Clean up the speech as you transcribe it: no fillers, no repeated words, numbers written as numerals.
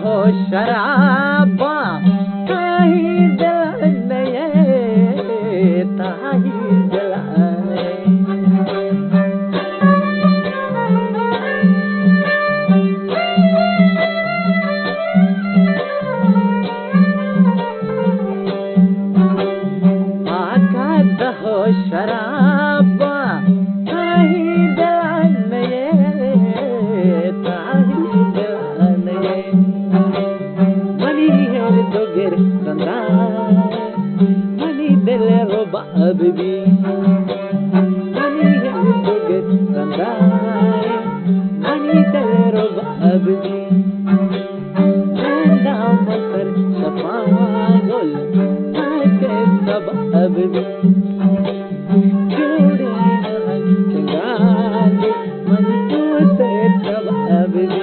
हो शराबा ताही दिलाने ताही दिलाने आका दहो शराबा ताही दिलाने ताही money del roba habibi money del randa money del roba habibi nanda masar shapagol ke sab habibi jode na changali money tu se sab habibi